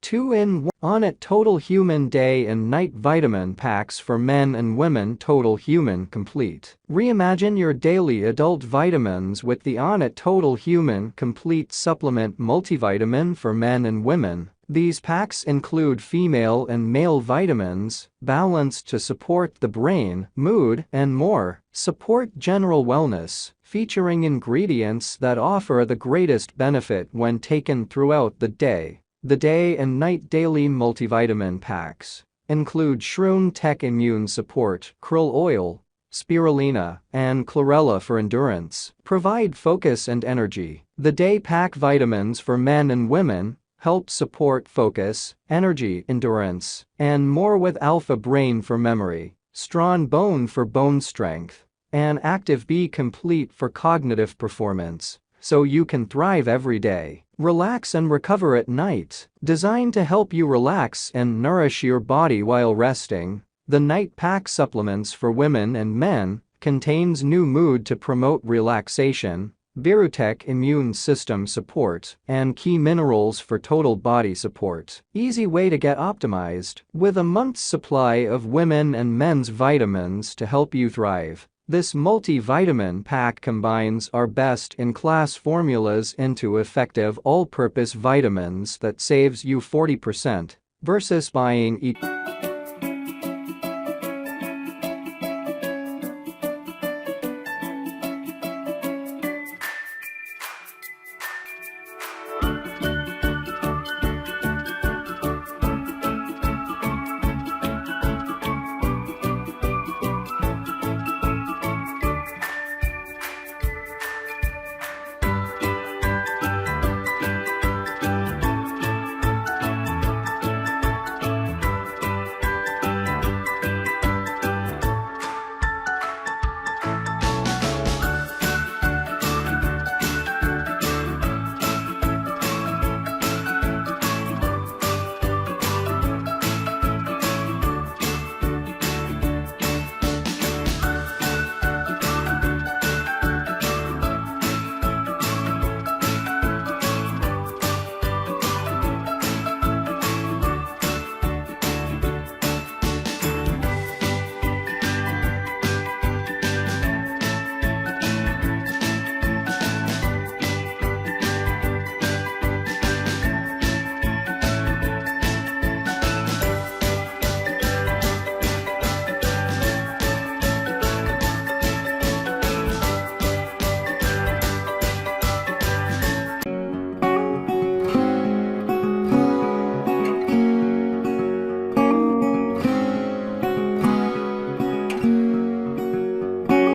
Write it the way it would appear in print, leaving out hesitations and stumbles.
2-in-1 Onnit Total Human Day and Night Vitamin Packs for Men and Women. Total Human Complete. Reimagine your daily adult vitamins with the Onnit Total Human Complete Supplement Multivitamin for Men and Women. These packs include female and male vitamins, balanced to support the brain, mood, and more. Support general wellness, featuring ingredients that offer the greatest benefit when taken throughout the day. The Day and Night Daily Multivitamin Packs include Shroom Tech Immune Support, krill oil, spirulina, and chlorella for endurance. Provide focus and energy. The Day Pack Vitamins for Men and Women help support focus, energy, endurance, and more with Alpha Brain for memory, Strong Bone for bone strength, and Active B Complete for cognitive performance, so you can thrive every day. Relax and recover at night. Designed to help you relax and nourish your body while resting, the Night Pack Supplements for Women and Men contains new mood to promote relaxation, Virutech Immune System Support, and key minerals for total body support. Easy way to get optimized. With a month's supply of women and men's vitamins to help you thrive, this multivitamin pack combines our best-in-class formulas into effective all-purpose vitamins that saves you 40% versus buying each.